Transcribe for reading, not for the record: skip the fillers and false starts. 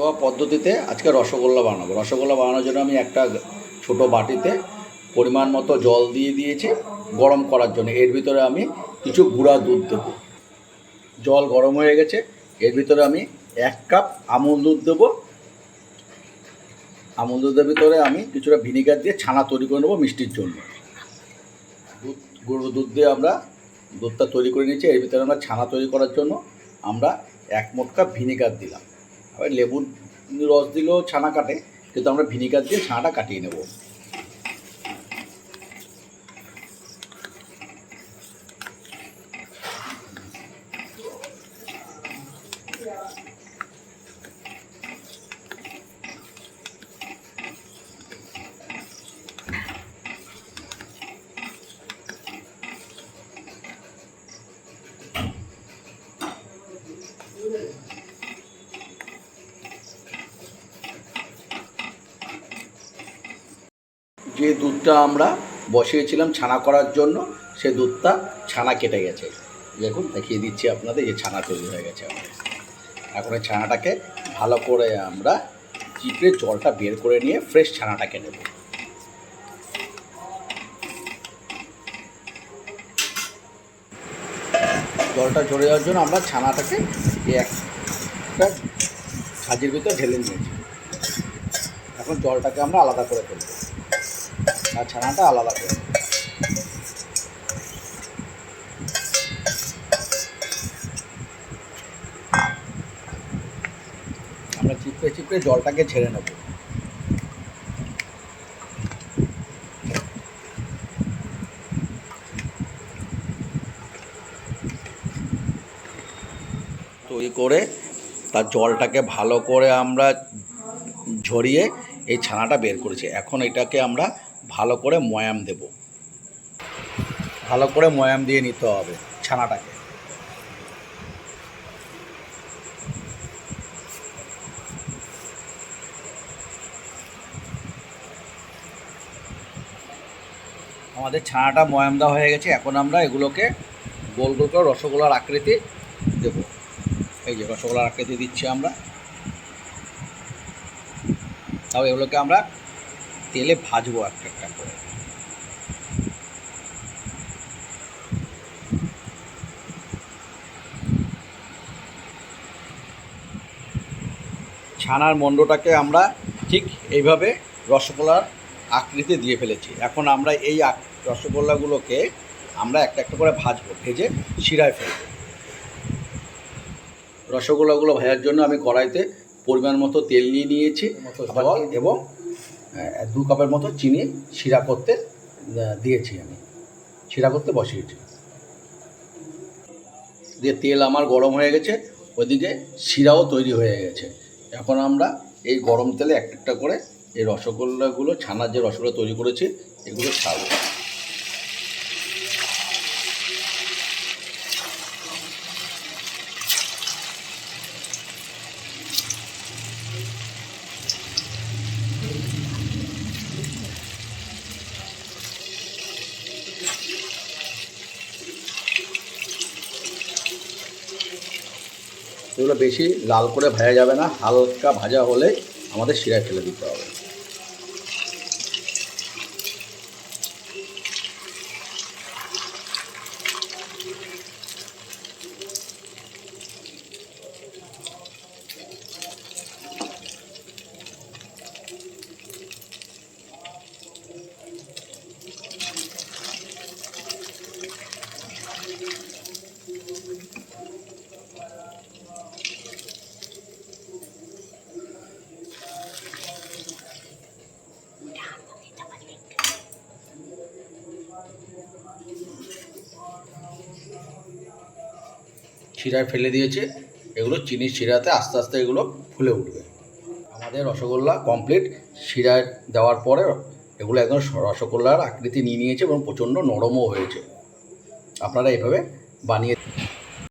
ঘরোয়া পদ্ধতিতে আজকে রসগোল্লা বানাবো। রসগোল্লা বানানোর জন্য আমি একটা ছোট বাটিতে পরিমাণ মতো জল দিয়ে দিয়েছি গরম করার জন্য। এর ভিতরে আমি কিছু গুঁড়া দুধ দেবো। জল গরম হয়ে গেছে, এর ভিতরে আমি 1 কাপ আমুল দুধ দেবো। আমুল দুধের ভিতরে আমি কিছুটা ভিনিগার দিয়ে ছানা তৈরি করে নেবো মিষ্টির জন্য। গুঁড়ো দুধ দিয়ে আমরা দুধটা তৈরি করে নিয়েছি। এর ভিতরে আমরা ছানা তৈরি করার জন্য আমরা 1 মোটকা ভিনিগার দিলাম। আবার লেবুর রস দিলেও ছানা কাটে, কিন্তু আমরা ভিনিগার দিয়ে ছানাটা কাটিয়ে নেব। যে দুধটা আমরা বসিয়েছিলাম ছানা করার জন্য, সে দুধটা ছানা কেটে গেছে। দেখুন, দেখিয়ে দিচ্ছি আপনাদের, যে ছানা তৈরি হয়ে গেছে আমাদের। এখন এই ছানাটাকে ভালো করে আমরা চিপড়ে জলটা বের করে নিয়ে ফ্রেশ ছানাটাকে নেব। জলটা ঝরে যাওয়ার জন্য আমরা ছানাটাকে একটা ঝাঁঝির ভিতরে ঢেলে নিয়েছি। এখন জলটাকে আমরা আলাদা করে ফেলবো আর ছানাটা আলাদা করে। আমরা চিপড়ে চিপড়ে জলটাকে ছেড়ে নেব। তৈরি করে তার জলটাকে ভালো করে আমরা ঝরিয়ে এই ছানাটা বের করেছি। এখন এটাকে আমরা ভালো করে ময়াম দেব। ভালো করে ময়াম দিয়ে নিতে হবে ছানাটাকে। আমাদের ছানাটা ময়াম দেওয়া হয়ে গেছে। এখন আমরা এগুলোকে গোল গোল করে রসগোল্লার আকৃতি দেব। এই যে রসগোল্লার আকৃতি দিচ্ছি আমরা। তাও এগুলোকে আমরা তেলে ভাজবো একটা একটা করে। ছানার মণ্ডটাকে আমরা ঠিক এইভাবে রসগোল্লার আকৃতি দিয়ে ফেলেছি। এখন আমরা এই রসগোল্লাগুলোকে আমরা একটা একটা করে ভাজবো, ভেজে শিরায় ফেলবো। রসগোল্লাগুলো ভাজার জন্য আমি কড়াইতে পরিমাণ মতো তেল নিয়ে নিয়েছি এবং 2 কাপের মতো চিনি শিরা করতে দিয়েছি। আমি শিরা করতে বসিয়েছি। দিয়ে তেল আমার গরম হয়ে গেছে, ওইদিকে শিরাও তৈরি হয়ে গেছে। এখন আমরা এই গরম তেলে একটা একটা করে এই রসগোল্লাগুলো, ছানার যে রসগোল্লা তৈরি করেছি, এগুলো ছাড়বো। এগুলো বেশি লাল করে ভাজা যাবে না, হালকা ভাজা হলে আমাদের শিরায় ফেলে দিতে হবে। শিরায় ফেলে দিয়েছে, এগুলো চিনির শিরাতে আস্তে আস্তে এগুলো ফুলে উঠবে। আমাদের রসগোল্লা কমপ্লিট। শিরায় দেওয়ার পরে এগুলো একদম রসগোল্লার আকৃতি নিয়ে নিয়েছে এবং প্রচণ্ড নরমও হয়েছে। আপনারা এভাবে বানিয়ে